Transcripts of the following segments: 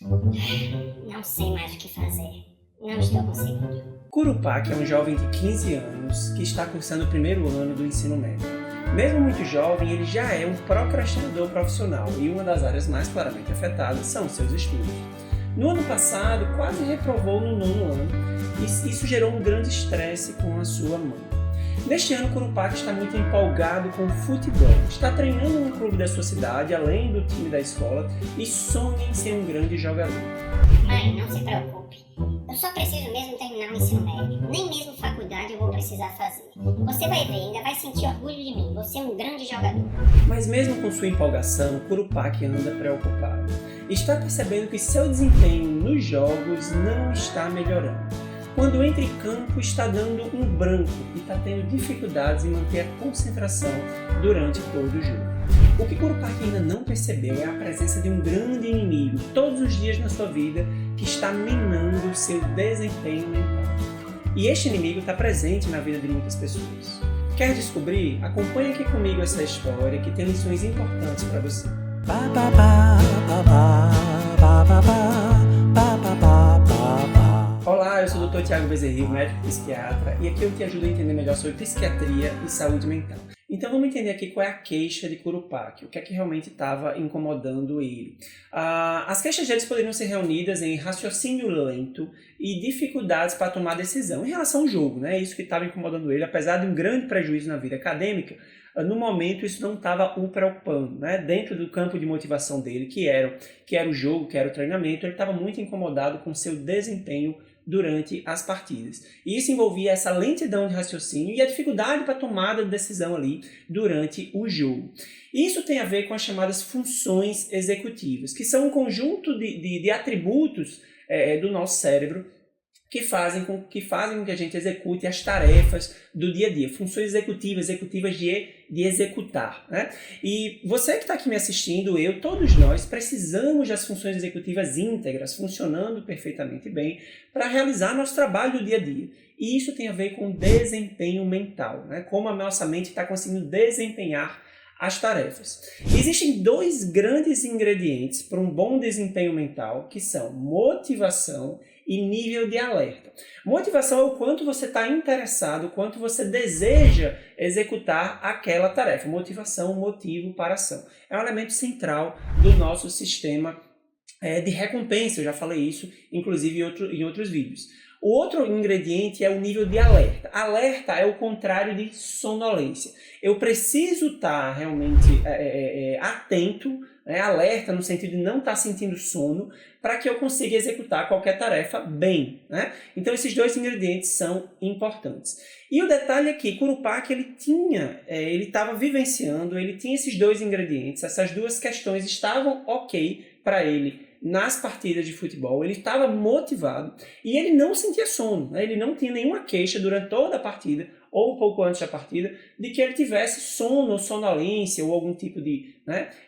Não sei mais o que fazer. Não estou conseguindo. Curupac é um jovem de 15 anos que está cursando o primeiro ano do ensino médio. Mesmo muito jovem, ele já é um procrastinador profissional e uma das áreas mais claramente afetadas são seus estudos. No ano passado, quase reprovou no 9º ano e isso gerou um grande estresse com a sua mãe. Neste ano, Curupac está muito empolgado com o futebol. Está treinando no clube da sua cidade, além do time da escola, e sonha em ser um grande jogador. Mãe, não se preocupe. Eu só preciso mesmo terminar o ensino médio. Nem mesmo faculdade eu vou precisar fazer. Você vai ver, ainda vai sentir orgulho de mim. Você é um grande jogador. Mas mesmo com sua empolgação, Curupac anda preocupado. Está percebendo que seu desempenho nos jogos não está melhorando. Quando entra em campo, está dando um branco e está tendo dificuldades em manter a concentração durante todo o jogo. O que Curupac ainda não percebeu é a presença de um grande inimigo todos os dias na sua vida que está minando o seu desempenho mental. E este inimigo está presente na vida de muitas pessoas. Quer descobrir? Acompanhe aqui comigo essa história que tem lições importantes para você. Olá, eu sou o Dr. Thiago Bezerril, médico psiquiatra, e aqui eu te ajudo a entender melhor sobre psiquiatria e saúde mental. Então vamos entender aqui qual é a queixa de Curupac, o que é que realmente estava incomodando ele. As queixas deles poderiam ser reunidas em raciocínio lento e dificuldades para tomar decisão em relação ao jogo, né? Isso que estava incomodando ele, apesar de um grande prejuízo na vida acadêmica. No momento isso não estava o preocupando, né? Dentro do campo de motivação dele, que era o jogo, que era o treinamento, ele estava muito incomodado com seu desempenho durante as partidas. E isso envolvia essa lentidão de raciocínio e a dificuldade para a tomada de decisão ali durante o jogo. Isso tem a ver com as chamadas funções executivas, que são um conjunto de atributos do nosso cérebro que fazem com que a gente execute as tarefas do dia a dia. Funções executivas de executar, né? E você que está aqui me assistindo, todos nós precisamos das funções executivas íntegras, funcionando perfeitamente bem, para realizar nosso trabalho do dia a dia. E isso tem a ver com desempenho mental, né? Como a nossa mente está conseguindo desempenhar as tarefas. Existem dois grandes ingredientes para um bom desempenho mental, que são motivação e nível de alerta. Motivação é o quanto você está interessado, o quanto você deseja executar aquela tarefa. Motivação, motivo para ação. É um elemento central do nosso sistema de recompensa. Eu já falei isso, inclusive, em outros vídeos. O outro ingrediente é o nível de alerta. Alerta é o contrário de sonolência. Eu preciso estar realmente atento, alerta no sentido de não estar sentindo sono, para que eu consiga executar qualquer tarefa bem, né? Então esses dois ingredientes são importantes. E o detalhe é que Curupac ele estava vivenciando, ele tinha esses dois ingredientes, essas duas questões estavam ok para ele nas partidas de futebol, ele estava motivado e ele não sentia sono, né? Ele não tinha nenhuma queixa durante toda a partida ou um pouco antes da partida de que ele tivesse sono ou sonolência ou algum tipo de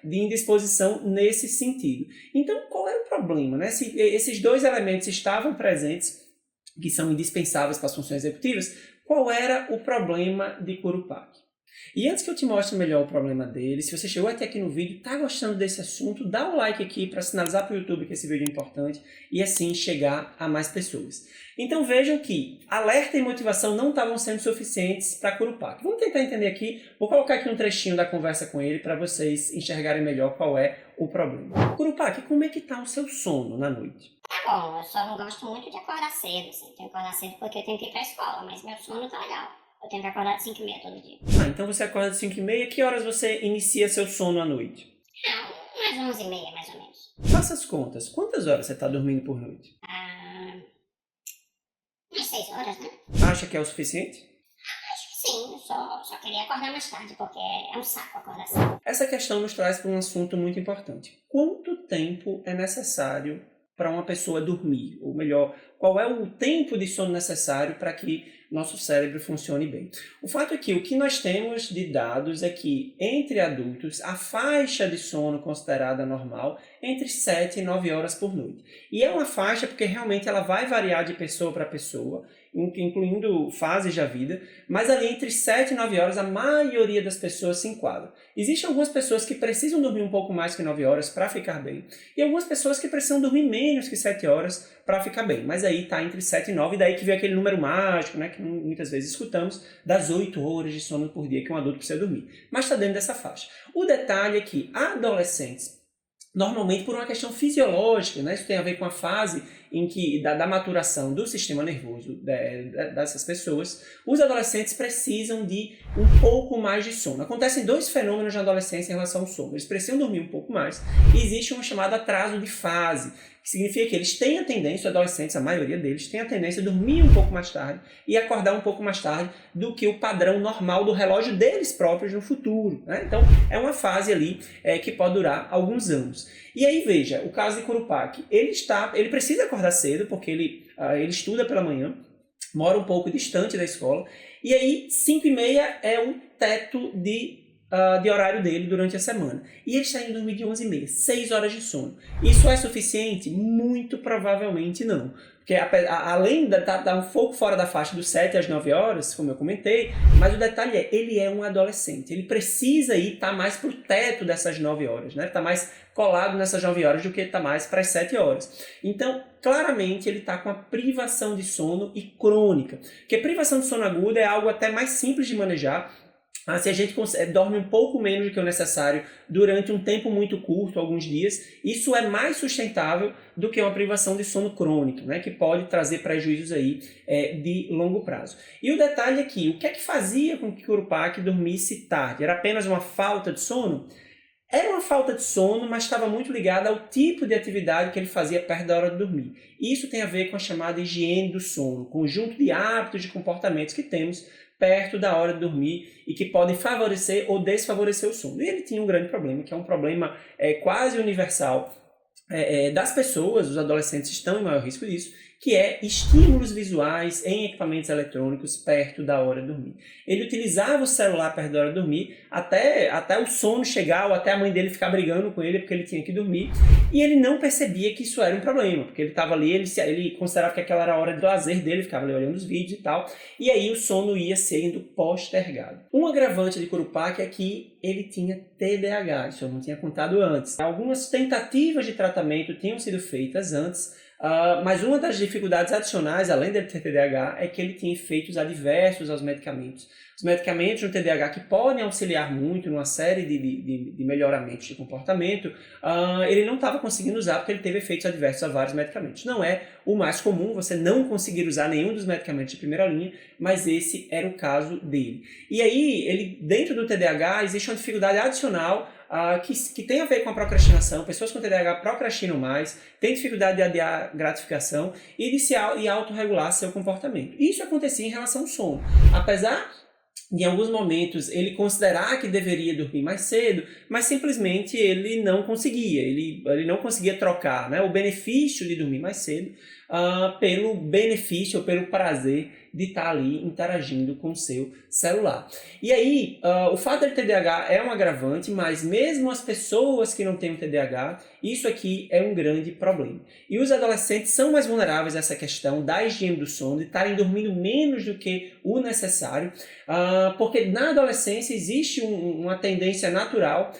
indisposição nesse sentido. Então, qual era o problema, né? Se esses dois elementos estavam presentes, que são indispensáveis para as funções executivas, qual era o problema de Curupac? E antes que eu te mostre melhor o problema dele, se você chegou até aqui no vídeo, está gostando desse assunto, dá um like aqui para sinalizar para o YouTube que esse vídeo é importante e assim chegar a mais pessoas. Então vejam que alerta e motivação não estavam sendo suficientes para Curupac. Vamos tentar entender aqui, vou colocar aqui um trechinho da conversa com ele para vocês enxergarem melhor qual é o problema. Curupac, como é que está o seu sono na noite? Tá bom, eu só não gosto muito de acordar cedo, assim. Tenho que acordar cedo porque eu tenho que ir pra escola, mas meu sono tá legal. Eu tenho que acordar de 5h30 todo dia. Então você acorda de 5h30, que horas você inicia seu sono à noite? Umas 11h30, mais ou menos. Faça as contas, quantas horas você está dormindo por noite? Umas 6 horas, né? Acha que é o suficiente? Acho que sim, eu só queria acordar mais tarde, porque é um saco acordar cedo. Essa questão nos traz para um assunto muito importante. Quanto tempo é necessário para uma pessoa dormir? Ou melhor, qual é o tempo de sono necessário para que nosso cérebro funcione bem. O fato é que o que nós temos de dados é que, entre adultos, a faixa de sono considerada normal é entre 7 e 9 horas por noite. E é uma faixa porque realmente ela vai variar de pessoa para pessoa, incluindo fases da vida, mas ali entre 7 e 9 horas a maioria das pessoas se enquadra. Existem algumas pessoas que precisam dormir um pouco mais que 9 horas para ficar bem, e algumas pessoas que precisam dormir menos que 7 horas para ficar bem, mas aí está entre 7 e 9, daí que vem aquele número mágico, né, que muitas vezes escutamos, das 8 horas de sono por dia que um adulto precisa dormir, mas está dentro dessa faixa. O detalhe é que adolescentes, normalmente por uma questão fisiológica, né? Isso tem a ver com a fase em que, da maturação do sistema nervoso dessas pessoas, os adolescentes precisam de um pouco mais de sono. Acontecem dois fenômenos na adolescência em relação ao sono. Eles precisam dormir um pouco mais e existe um chamado atraso de fase, que significa que eles têm a tendência, os adolescentes, a maioria deles, tem a tendência a dormir um pouco mais tarde e acordar um pouco mais tarde do que o padrão normal do relógio deles próprios no futuro, né? Então, é uma fase ali que pode durar alguns anos. E aí, veja, o caso de Curupaque, ele precisa acordar cedo, porque ele estuda pela manhã, mora um pouco distante da escola, e aí 5h30 é o teto de horário dele durante a semana. E ele está indo dormir de 11h30, 6 horas de sono. Isso é suficiente? Muito provavelmente não. Porque além de estar um pouco fora da faixa dos 7 às 9 horas, como eu comentei, mas o detalhe é, ele é um adolescente. Ele precisa estar mais para o teto dessas 9 horas, né? Está mais colado nessas 9 horas do que está mais para as 7 horas. Então, claramente, ele está com a privação de sono e crônica. Porque privação de sono aguda é algo até mais simples de manejar. Se a gente dorme um pouco menos do que o necessário durante um tempo muito curto, alguns dias, isso é mais sustentável do que uma privação de sono crônica, né, que pode trazer prejuízos aí, de longo prazo. E o detalhe aqui, o que é que fazia com que Curupaque dormisse tarde? Era apenas uma falta de sono? Era uma falta de sono, mas estava muito ligada ao tipo de atividade que ele fazia perto da hora de dormir. Isso tem a ver com a chamada higiene do sono, conjunto de hábitos e comportamentos que temos perto da hora de dormir e que podem favorecer ou desfavorecer o sono. E ele tinha um grande problema, que é um problema quase universal das pessoas, os adolescentes estão em maior risco disso, que é estímulos visuais em equipamentos eletrônicos perto da hora de dormir. Ele utilizava o celular perto da hora de dormir até o sono chegar ou até a mãe dele ficar brigando com ele porque ele tinha que dormir, e ele não percebia que isso era um problema, porque ele estava ali, ele considerava que aquela era a hora de lazer dele, ficava ali olhando os vídeos e tal, e aí o sono ia sendo postergado. Um agravante de Curupaque é que ele tinha TDAH, isso eu não tinha contado antes. Algumas tentativas de tratamento tinham sido feitas antes, mas uma das dificuldades adicionais, além dele ter TDAH, é que ele tinha efeitos adversos aos medicamentos. Os medicamentos no TDAH que podem auxiliar muito numa série de melhoramentos de comportamento, ele não estava conseguindo usar porque ele teve efeitos adversos a vários medicamentos. Não é o mais comum você não conseguir usar nenhum dos medicamentos de primeira linha, mas esse era o caso dele. E aí, dentro do TDAH, existe uma dificuldade adicional que tem a ver com a procrastinação. Pessoas com TDAH procrastinam mais, têm dificuldade de adiar gratificação e de autorregular seu comportamento. Isso acontecia em relação ao sono. Apesar de, em alguns momentos, ele considerar que deveria dormir mais cedo, mas simplesmente ele não conseguia. Ele não conseguia trocar, né, o benefício de dormir mais cedo pelo benefício ou pelo prazer de estar ali interagindo com o seu celular. E aí, o fato dele ter TDAH é um agravante, mas mesmo as pessoas que não têm o TDAH, isso aqui é um grande problema. E os adolescentes são mais vulneráveis a essa questão da higiene do sono, de estarem dormindo menos do que o necessário, porque na adolescência existe uma tendência natural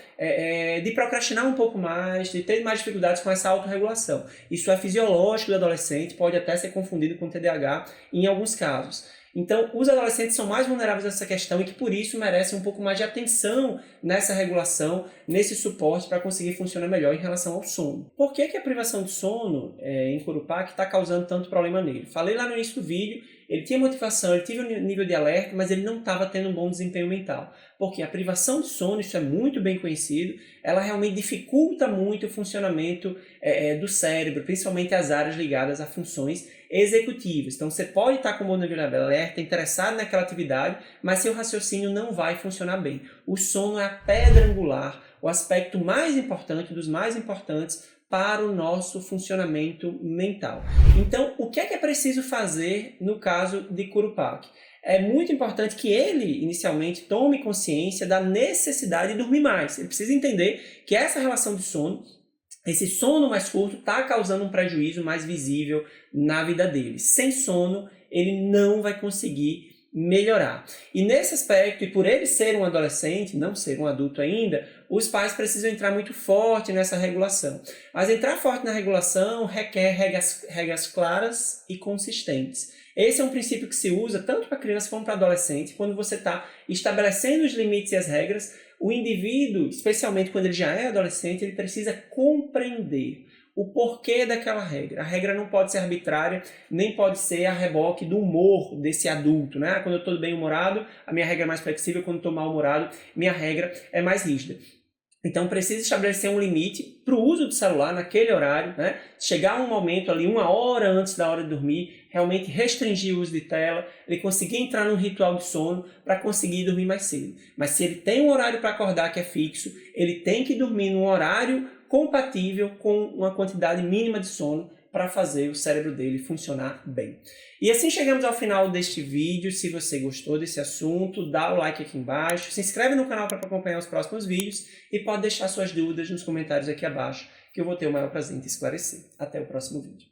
de procrastinar um pouco mais, de ter mais dificuldades com essa autorregulação. Isso é fisiológico do adolescente, pode até ser confundido com TDAH em alguns casos. Então, os adolescentes são mais vulneráveis a essa questão e que, por isso, merecem um pouco mais de atenção nessa regulação, nesse suporte para conseguir funcionar melhor em relação ao sono. Por que a privação de sono em Curupaque está causando tanto problema nele? Falei lá no início do vídeo, ele tinha motivação, ele tinha um nível de alerta, mas ele não estava tendo um bom desempenho mental. Porque a privação de sono, isso é muito bem conhecido, ela realmente dificulta muito o funcionamento do cérebro, principalmente as áreas ligadas a funções executivas. Então você pode estar com o nível de alerta, interessado naquela atividade, mas seu raciocínio não vai funcionar bem. O sono é a pedra angular, o aspecto mais importante, dos mais importantes, para o nosso funcionamento mental. Então, o que é preciso fazer no caso de Curupac? É muito importante que ele, inicialmente, tome consciência da necessidade de dormir mais. Ele precisa entender que essa relação de sono, esse sono mais curto, está causando um prejuízo mais visível na vida dele. Sem sono, ele não vai conseguir melhorar. E nesse aspecto, e por ele ser um adolescente, não ser um adulto ainda, os pais precisam entrar muito forte nessa regulação. Mas entrar forte na regulação requer regras claras e consistentes. Esse é um princípio que se usa tanto para criança como para adolescente. Quando você está estabelecendo os limites e as regras, o indivíduo, especialmente quando ele já é adolescente, ele precisa compreender o porquê daquela regra. A regra não pode ser arbitrária, nem pode ser a reboque do humor desse adulto, né? Quando eu estou bem-humorado, a minha regra é mais flexível. Quando eu estou mal-humorado, minha regra é mais rígida. Então, precisa estabelecer um limite para o uso do celular naquele horário, né? Chegar um momento ali, 1 hora antes da hora de dormir, realmente restringir o uso de tela, ele conseguir entrar num ritual de sono para conseguir dormir mais cedo. Mas se ele tem um horário para acordar que é fixo, ele tem que dormir num horário compatível com uma quantidade mínima de sono para fazer o cérebro dele funcionar bem. E assim chegamos ao final deste vídeo. Se você gostou desse assunto, dá o like aqui embaixo, se inscreve no canal para acompanhar os próximos vídeos e pode deixar suas dúvidas nos comentários aqui abaixo, que eu vou ter o maior prazer em te esclarecer. Até o próximo vídeo.